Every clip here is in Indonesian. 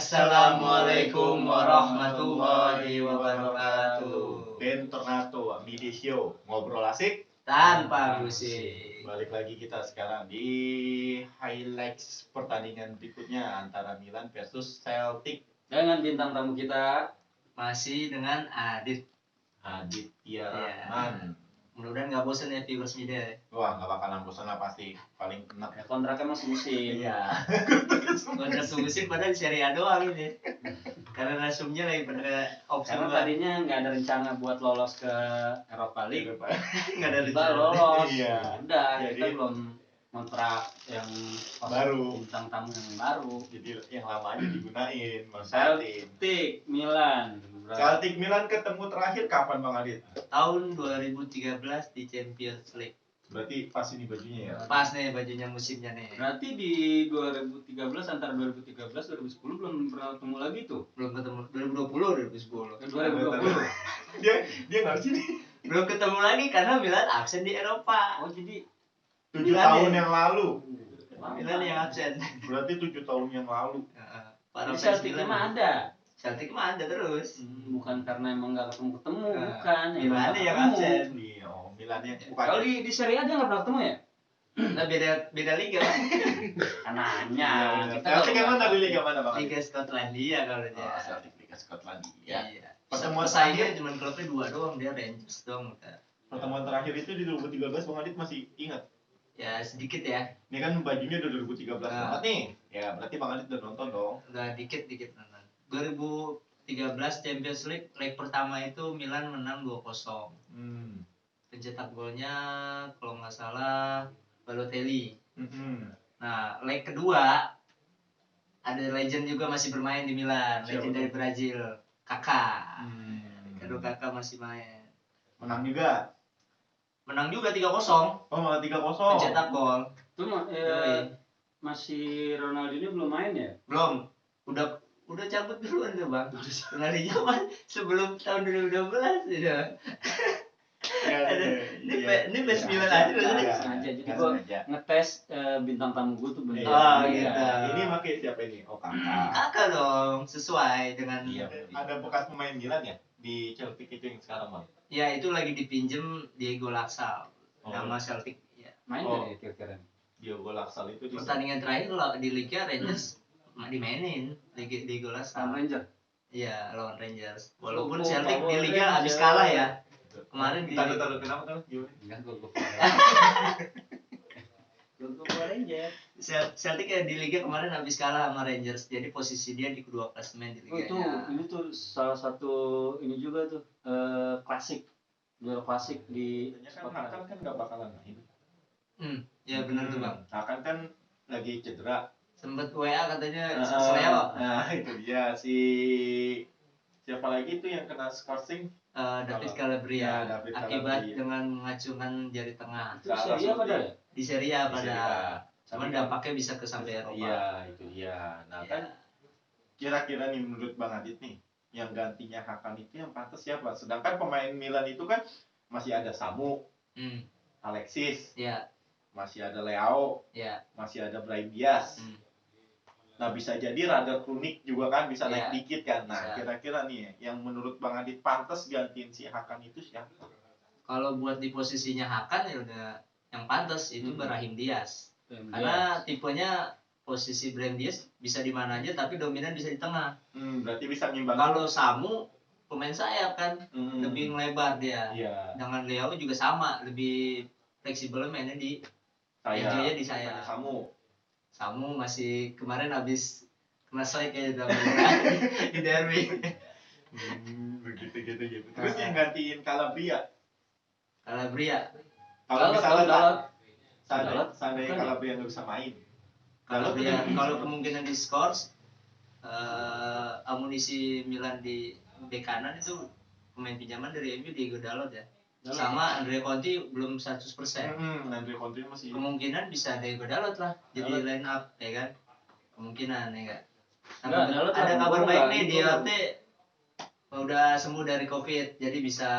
Assalamualaikum warahmatullahi wabarakatuh. Bentornato Media Show, ngobrol asik Tanpa musik. Balik lagi kita sekarang di highlights pertandingan berikutnya antara Milan versus Celtic. Dengan bintang tamu kita masih dengan Aditya Ya. Rahman. Mudah-mudahan nggak bosan ya viewers media. Wah, nggak bakalan bosan lah pasti, paling enak. Ya, kontraknya masih musim. Iya. Kontrak musim padahal di Serie A doang ini. Karena nasumnya lagi pada opsi. Karena tadinya nggak ada rencana buat lolos ke Eropa League. nggak ada Udah rencana. lolos. Iya. Udah, Jadi- kita belum kontrak yang Baru. bintang tamu yang baru. Jadi yang lama aja digunain, manfaatin. Celtic Milan. Celtic Milan ketemu terakhir kapan Bang Adit? Tahun 2013 di Champions League. Berarti pas ini bajunya ya? Pas nih bajunya musimnya nih. Berarti di 2013 antara 2013 2010 belum pernah ketemu lagi tuh. Belum ketemu 2020. 2020. Dia nggak sini. Belum ketemu lagi karena Milan absen di Eropa. Oh, jadi 7 Milan tahun ya? yang lalu. Milan yang absen. Berarti 7 tahun yang lalu. Para jadi fans Celtic Milan mah ada. Celtic mah ada terus. Bukan karena emang nggak ketemu, Nah, bukan. Milan nggak yang ketemu. absen. Iya, Milan yang bukan. Kalau di Serie A dia nggak pernah ketemu ya? Nah, beda liga. Kan nanya. Iya, Kita Celtic kalau yang mana di liga mana Bang? Liga Skotlandia kalau dia. Oh, Celtic Liga Skotlandia. Iya. Pertemuan Pesaingnya cuma klubnya 2 doang, dia Rangers doang udah. Pertemuan terakhir itu di 2013 Bang Adit masih ingat. Ya sedikit ya. Ini kan bajunya udah 2013 Nah. banget nih. Ya, berarti Bang Adit udah nonton dong. Udah dikit nonton. 2013 Champions League leg pertama itu Milan menang 2-0. Pencetak golnya kalau nggak salah Balotelli. Nah, leg kedua ada legend juga masih bermain di Milan, Siapa legend tuh? dari Brazil, Kaká. Kedua Kaká masih main. Menang juga. Menang juga 3-0, Oh, malah 3-0. pencetak gol. Itu Yoi. masih Ronaldinho belum main ya? Belum. Udah cabut duluan tuh, Bang. Ronaldinho kan sebelum tahun 2012 gitu. Ini best Milan aja maksudnya. Sengaja. Jadi gua ngetes bintang tamu gue tuh bener. Oh, Iya. gitu. Ini pakai siapa ini? Oh, Kakak. Kakak dong, sesuai dengan Ada bekas pemain Milan ya di Celtic itu yang sekarang, Bang? ya itu lagi dipinjem Diego Laxal Oh. nama Celtic ya. Main Oh. nggak ya kira-kira? Diogo Laxal itu di Pertandingan terakhir di Liga Rangers dimainin Diego Sama Laxal. Ranger. Iya, lawan Rangers. Walaupun Oh, Celtic di Power Liga habis Rangers. kalah ya. Kemarin di Taruh kenapa taruh? Gimana? Enggak gua. Gua Ranger. Celtic ya di Liga kemarin habis kalah sama Rangers. Jadi posisi dia di kedua klasemen di Oh, itu liganya. ini tuh salah satu ini juga tuh klasik. Duel klasik di Hakan kan nggak bakalan main. Ya benar tuh, Bang. Hakan kan lagi cedera. Sempet WA katanya Seleo. Nah, itu dia siapa lagi tuh yang kena scoring? David Ya, Calabria David akibat Calabria. dengan mengacungkan jari tengah itu Serie A padahal ya? di Serie A Di Serie pada A. cuman dampaknya bisa ke sampai Eropa. Iya, itu dia. Nah, Ya. kan kira-kira nih menurut Bang Adit nih, yang gantinya Hakan itu yang pantas siapa? Sedangkan pemain Milan itu kan masih ada Samu, Alexis, Ya, masih ada Leao, ya. masih ada Brahim Diaz. Nah, bisa jadi rada Krunic juga kan bisa Iya. naik dikit kan. Nah, Bisa. kira-kira nih yang menurut Bang Adit pantas gantiin si Hakan itu siapa? Kalau buat di posisinya Hakan ya udah yang pantas itu Brahim Diaz. Karena tipenya posisi Brahim Diaz bisa di mana aja tapi dominan bisa di tengah. Berarti bisa ngimbangin. Kalau Samu pemain sayap kan lebih Hmm. ngelebar dia. Iya. Dengan Leo juga sama, lebih fleksibel mainnya di Saya di sayap. Samu. Masih kemarin habis kena strike kayak gitu di derby. Begitu. Terus yang gantiin Calabria. Calabria. Kalau misalnya Dalot. seandainya Calabria nggak bisa main. Calabria kalau kemungkinan di scores amunisi Milan di bek kanan itu pemain pinjaman dari MU Diego Dalot ya. Sama Andrea Conti belum 100%. Andre Conte masih. Kemungkinan bisa Diego Dalot lah jadi line up ya kan. Kemungkinan ya enggak. Enggak, Dalot Ada lah, kabar gua baik enggak nih gitu. Diorte udah sembuh dari Covid jadi bisa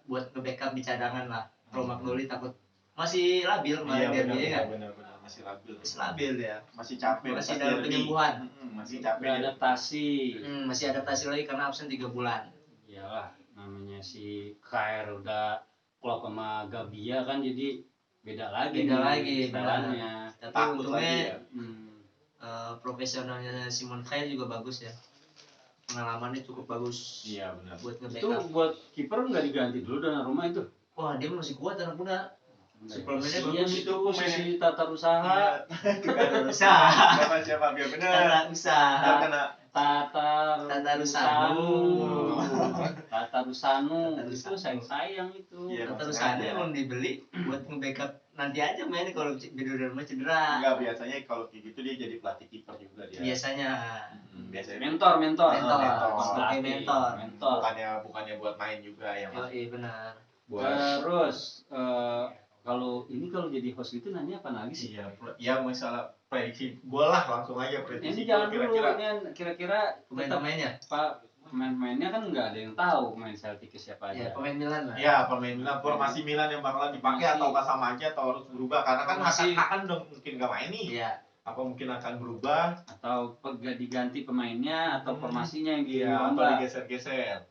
buat nge-backup di cadangan lah. Romagnoli takut masih labil kemarin Iya, derby ya kan. benar. masih labil. Masih labil ya. Masih capek. Masih dalam penyembuhan. Masih capek. Adaptasi. Masih adaptasi lagi karena absen 3 bulan. Iyalah, namanya si Kair udah klop sama Gabia kan jadi beda lagi istilahnya. Tapi untungnya ya. Profesionalnya Simon Kjaer juga bagus ya. Pengalamannya cukup bagus. Iya benar. Buat itu nge-backup. buat kiper nggak diganti dulu Donnarumma itu. Wah, dia masih kuat anak muda. Suplemennya Iya, bagus. itu posisi tata usaha. Siapa biar benar. Tata usaha. Tata Rusanu itu sayang itu. Iya, Tata Rusanu emang dibeli buat nge-backup nanti aja main kalau Donnarumma cedera. Enggak, biasanya kalau kayak gitu dia jadi pelatih kiper juga dia. Biasanya. Biasanya Mentor. Sebagai mentor. Bukannya buat main juga ya. Iya benar. Terus kalau jadi host itu nanya apa lagi sih? Iya, masalah prediksi gol lah, langsung aja prediksi. Ini jangan dulu, kira-kira pemain-pemainnya. Pak, pemain-pemainnya kan nggak ada yang tahu pemain Celtic siapa aja. Ya, pemain Milan lah. Iya, pemain Milan. Formasi Milan yang bakalan dipakai atau sama aja atau harus berubah karena kan Hakan udah mungkin nggak main nih. Iya. Apa mungkin akan berubah atau diganti pemainnya atau formasinya yang atau digeser-geser.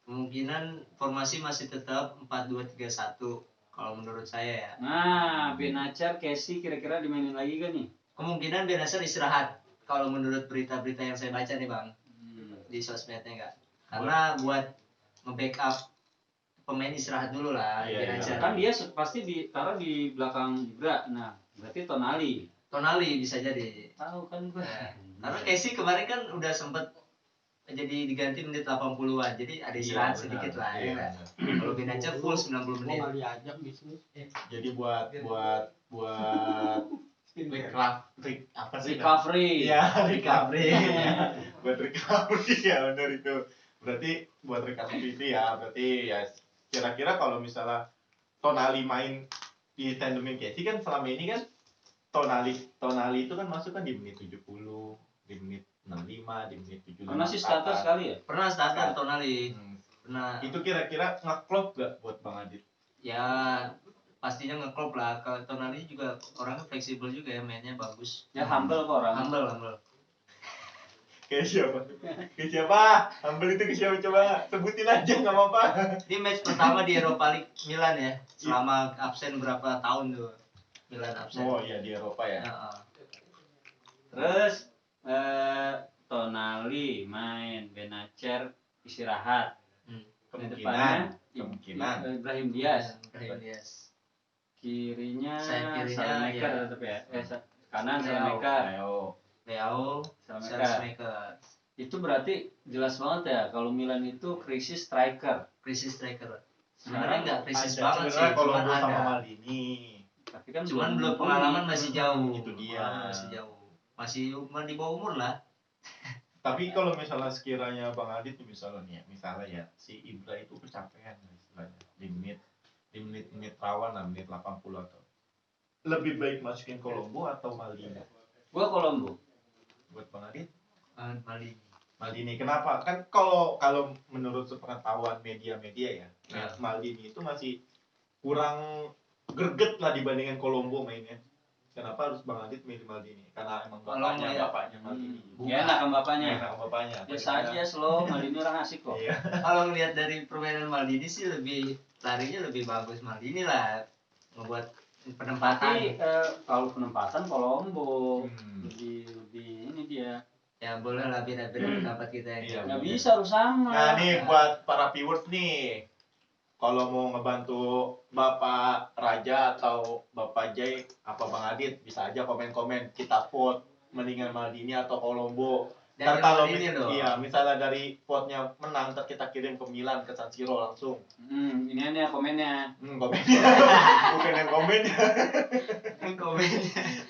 Kemungkinan formasi masih tetap 4-2-3-1 kalau menurut saya ya. Nah, Benacer, Casey kira-kira dimainin lagi kan nih? Kemungkinan Benacer istirahat kalau menurut berita-berita yang saya baca nih Bang. Di sosmednya enggak. Karena buat nge-backup pemain istirahat dulu lah. Benacer. Kan dia pasti ditaruh di belakang Ibra. Nah, berarti Tonali bisa jadi. Tahu kan gue. Karena Casey kemarin kan udah sempet jadi diganti menit 80-an. Jadi ada istirahat sedikit lah ya. Kalau Benacer full 90 menit. Jadi buat recovery. Iya, recovery. Buat recovery ya benar itu. Berarti buat recovery itu ya, berarti ya kira-kira kalau misalnya Tonali main di tandemin Casey kan selama ini kan Tonali itu kan masuk kan di menit 70, di menit 65, di menit 75. Pernah sih starter sekali ya? Pernah starter Tonali. Pernah. Itu kira-kira ngeklop gak buat Bang Adit? Ya pastinya ngeklop lah. Kalau Tonali juga orangnya fleksibel juga ya, mainnya bagus. Ya humble kok orang. Humble. Kayak siapa? Humble itu ke siapa coba? Sebutin aja nggak apa-apa. Ini match pertama di Europa League Milan ya. Selama absen berapa tahun tuh Milan absen. Oh iya di Eropa ya. Terus Tonali main, Benacer istirahat. Kemungkinan Ibrahim Diaz. Kirinya Salemaker tetap ya. Kanan Salemaker. Leo Salemaker. Itu berarti jelas banget ya kalau Milan itu krisis striker. Sebenarnya enggak krisis banget sih, kalau cuman ada sama Maldini. Tapi kan belum pengalaman masih jauh. Itu dia. Masih di bawah umur lah. Tapi kalau misalnya sekiranya Bang Adit misalnya ya si Ibra itu kecapean istilahnya di menit rawan lah, menit 80 atau lebih baik masukin Colombo atau Maldini? Gua Colombo. Buat Bang Adit? Maldini. Kenapa? Kan kalau menurut sepengetahuan media-media ya, Maldini itu masih kurang greget lah dibandingkan Colombo mainnya. Kenapa harus Bang Adit milih Maldini? Karena emang bapaknya Maldini. Ya enak sama bapaknya. Biasa aja slow, Maldini orang asik kok. Iya. Kalau lihat dari permainan Maldini sih larinya lebih bagus Maldini lah. Ngebuat penempatan. Tapi kalau penempatan Colombo lebih ini dia. Ya boleh lah beda-beda pendapat kita ya. Nggak bisa harus sama. Nah nih buat para viewers nih, kalau mau ngebantu Bapak Raja atau Bapak Jay apa Bang Adit bisa aja komen-komen, kita vote mendingan Maldini atau Colombo. Dan kalau misalnya dari vote-nya menang, ntar kita kirim ke Milan, ke San Siro langsung. Ini aja komennya. Komennya. Bukan yang komennya.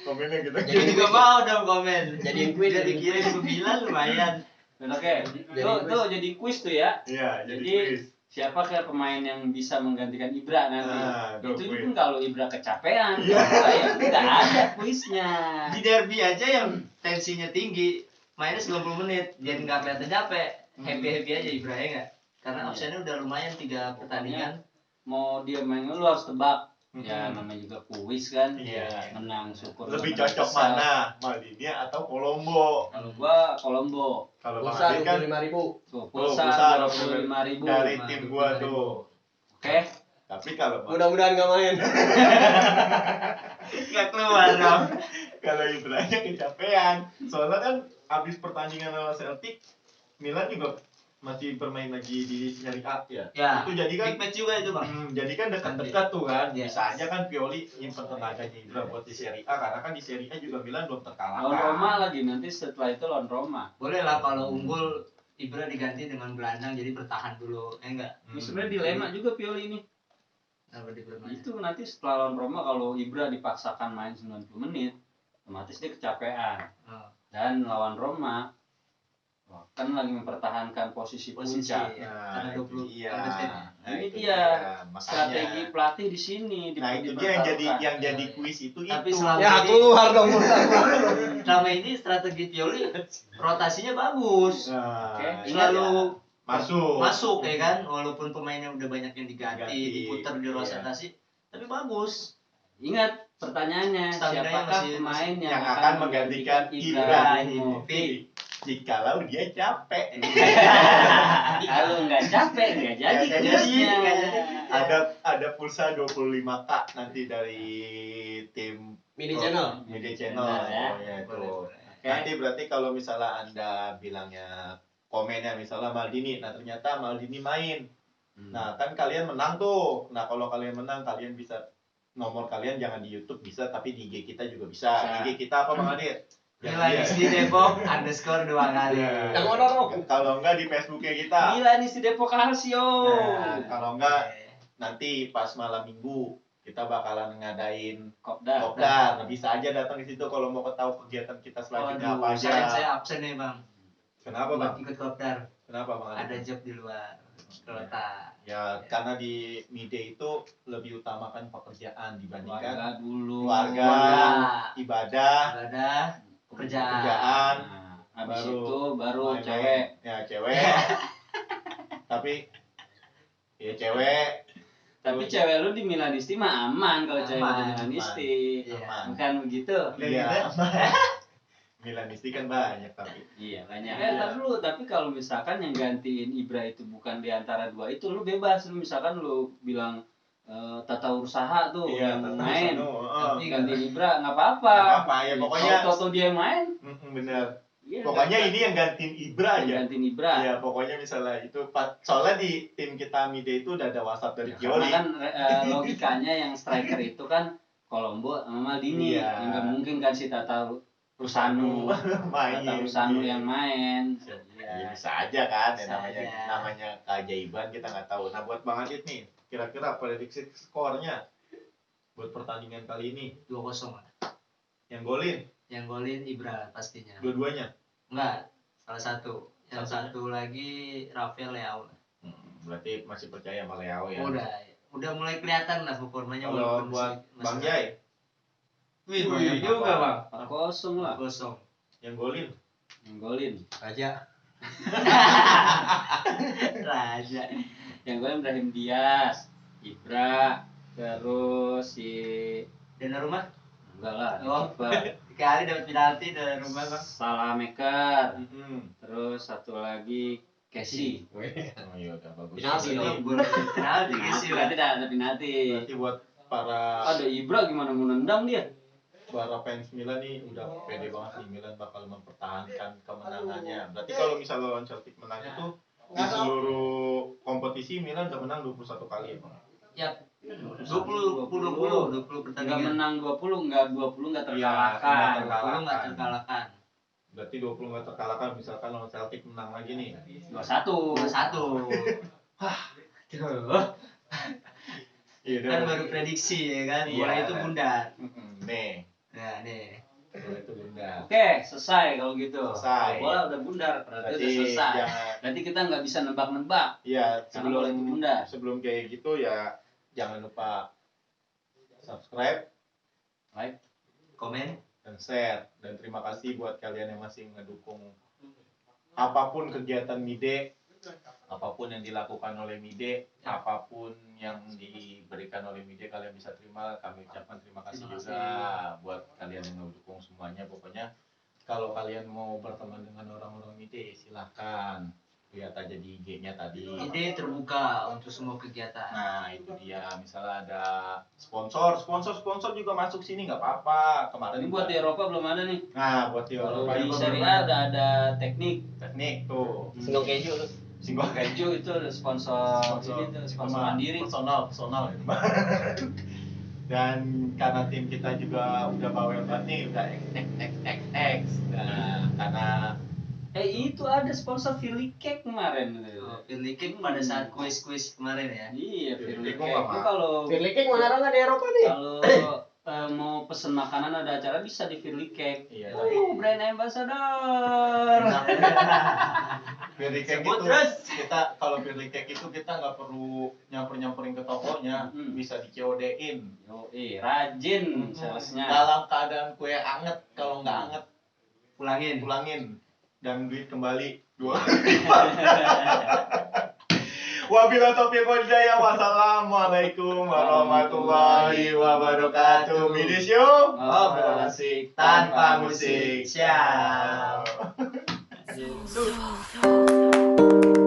Komennya gitu. Jadi juga mau dong komen. Jadi kirim ke Milan lumayan. Oke. Tuh jadi kuis tuh ya. Iya, jadi kuis. Siapa pemain yang bisa menggantikan Ibra nanti? Itu pun kalau Ibra kecapean, ya udah ada kuisnya. Di derby aja yang tensinya tinggi, mainnya 90 menit, dia nggak kelihatan capek, happy aja Ibra ya nggak? Karena absennya udah lumayan 3 pertandingan. Mau dia main lu harus tebak Ya namanya juga kuis kan. Iya. Menang syukur. Lebih menang cocok besar. mana? Maldinia atau Kolombo? Kalau gua Kolombo. Kalau Bang Pulsa Adit kan 25.000. Tuh, pulsa pulsa 25.000 dari tim gua tuh. Oke. Tapi kalau Mudah-mudahan nggak main. Nggak keluar dong. kalau Ibrahnya kecapean, soalnya kan habis pertandingan lawan Celtic, Milan juga masih bermain lagi di Serie A ya. Ya, Itu jadi kan big match juga itu bang. jadi kan dekat-dekat tuh kan. Yes. Bisa aja kan Pioli nyimpen tenaganya Ibra buat di Serie A karena kan di Serie A juga Milan belum terkalahkan. Lawan Roma lagi nanti setelah itu lawan Roma. Boleh lah kalau unggul Ibra diganti dengan gelandang jadi bertahan dulu, enggak? Ini sebenarnya dilema juga Pioli ini. Apa di bermain? Itu nanti setelah lawan Roma kalau Ibra dipaksakan main 90 menit, otomatis dia kecapean. Oh, Dan lawan Roma kan lagi mempertahankan posisi posisi puncak. karena itu 20 dia. understand. Nah, Ini itu dia. Makanya. Strategi pelatih di sini Nah, itu dia yang jadi kuis itu. Tapi itu. selama Ya ini keluar dong pulsa. selama ini strategi Pioli rotasinya bagus. Nah, Oke, Selalu masuk ya kan, walaupun pemainnya udah banyak yang diganti, Diganti, diputar di rotasi, tapi bagus. Ingat pertanyaannya, Staminanya siapakah masih- pemain yang akan menggantikan Ibrahimovic. Jikalau dia capek. Kalau nggak capek nggak jadi Nggak kuisnya. Ada pulsa 25K nanti dari tim Mini channel. Media Channel. Benar, ya. Oh, ya, itu. Oke. Nanti berarti kalau misalnya Anda bilangnya komennya misalnya Maldini, nah ternyata Maldini main. Nah, kan kalian menang tuh. Nah, kalau kalian menang, kalian bisa nomor kalian jangan di YouTube bisa, tapi di IG kita juga bisa. Bisa. IG kita apa Bang Adit? Milanisti Depok _2 kali. Iya. Yang mana dong? Kalau enggak di Facebooknya kita. Milanisti Depok Calcio. Nah, kalau enggak nanti pas malam minggu kita bakalan ngadain Kopdar. kopdar. Nah, bisa aja datang ke situ kalau mau tahu kegiatan kita selanjutnya apa aja. Saya absen nih bang. Kenapa Bang? Ikut kopdar. Kenapa Bang Ada Adit? job di luar kota. Ya, karena di Mide itu lebih utamakan pekerjaan dibandingkan Keluarga dulu. keluarga, ibadah, pekerjaan. Nah, habis Baru itu baru main-main. cewek. Ya, cewek. Tapi ya cewek. Tapi Terus- cewek lu di Milanisti mah aman kalau cewek Aman, di Milanisti. aman. Bukan begitu? Iya. Milanisti kan banyak tapi. Iya, banyak. Iya. Tapi lu, tapi kalau misalkan yang gantiin Ibra itu bukan di antara dua itu, lu bebas. Lu misalkan lu bilang tata usaha tuh Iya, yang tetap main. sanu, Tapi gantiin Ibra nggak apa-apa. Nggak apa-apa, ya pokoknya. Kalau dia yang main, Bener. iya, Pokoknya ganti- ini yang gantiin Ibra aja. gantiin Ibra. Iya, pokoknya misalnya itu soalnya di tim kita Mide itu udah ada WhatsApp dari Karena Pioli. kan logikanya yang striker itu kan Kolombo sama Maldini. Iya. Yang nggak mungkin kan si Tata Rusanu. main. Tata Rusanu yang main. Ya, bisa aja kan, ya, Bisa namanya aja. namanya keajaiban kita nggak tahu. Nah, buat Bang Adit nih, kira-kira prediksi skornya buat pertandingan kali ini 2-0. yang golin Yang golin Ibra pastinya. dua-duanya. Enggak, salah satu. Yang Satunya? satu lagi Rafael Leao. Berarti masih percaya sama Leao ya. Udah mulai kelihatan lah performanya. Kalau walaupun buat masih- Bang Jai, Wih, Banyak banyak juga apa? bang. 4-0 lah 2-0. yang golin yang golin. Raja. Raja. Yang golin Brahim Diaz, Ibra, terus si Dan rumah? enggak lah, Oh. kiper. Kali dapat penalti dari rumah bang. Salamaker, Mm-mm. terus satu lagi Casey. Oh iya udah bagus. Penalti Berarti- dong. Penalti sih lah. Berarti ada penalti. Berarti buat para Ada Ibra gimana mau nendang dia? fans Milan nih udah pede banget nih Milan bakal mempertahankan kemenangannya. Berarti kalau misalnya lawan Celtic menang itu di seluruh kompetisi Milan udah menang 21 kali ya, Bang. Ya. 20 Enggak pertandingan. menang 20, enggak 20 enggak Iya, terkalahkan. enggak 20 nggak terkalahkan. Berarti 20 nggak terkalahkan misalkan lawan Celtic menang lagi nih. 21. 1. Tuh. Iya, Kan baru prediksi ya kan. Iya. Bola itu bundar. Nih, Nah, nih. bola itu bundar. Oke, selesai kalau gitu. Selesai. Bola udah bundar, berarti udah selesai. Berarti kita nggak bisa nebak-nebak. Ya, Karena bola itu bundar. sebelum kayak gitu ya jangan lupa subscribe, Like, Komen. dan share. Dan terima kasih buat kalian yang masih ngedukung apapun kegiatan Mide apapun yang dilakukan oleh Mide, apapun yang diberikan oleh Mide kalian bisa terima. Kami ucapkan terima kasih juga buat kalian yang mendukung semuanya. Pokoknya kalau kalian mau berteman dengan orang-orang Mide, silahkan lihat aja di IG-nya tadi. Ide terbuka untuk semua kegiatan. Nah itu dia, misalnya ada sponsor juga masuk sini nggak apa-apa. Kemarin Ini buat di Eropa belum ada nih. Nah buat di Kalau Eropa di itu Serie belum A udah ada teknik. teknik tuh. Singkong keju tuh. Singgung Keju itu ada sponsor ini tuh, sponsor mandiri. personal itu mah. Dan karena tim kita juga udah bawel banget nih, udah X. Nah, karena Itu ada sponsor Firly Cake kemarin. Firly Cake pada saat kuis kemarin ya. Iya, Firly Firly Cake. Cake Itu kalau Firly Cake mana nggak di Eropa nih? mau pesen makanan ada acara bisa di Firly Cake. Iya. Brand ambassador. Firly Cake Sebut itu terus. kita kalau Firly Cake itu kita nggak perlu nyamperin ke tokonya, bisa di COD-in. Rajin salesnya. Dalam keadaan kue anget, kalau nggak anget Pulangin. Dan duit kembali 2 kali lipat. Wabillahi taufiq wal hidayah. Wassalamualaikum warahmatullahi wabarakatuh. Midis yuk. Ngobrol Asik tanpa musik. Siap. Siap.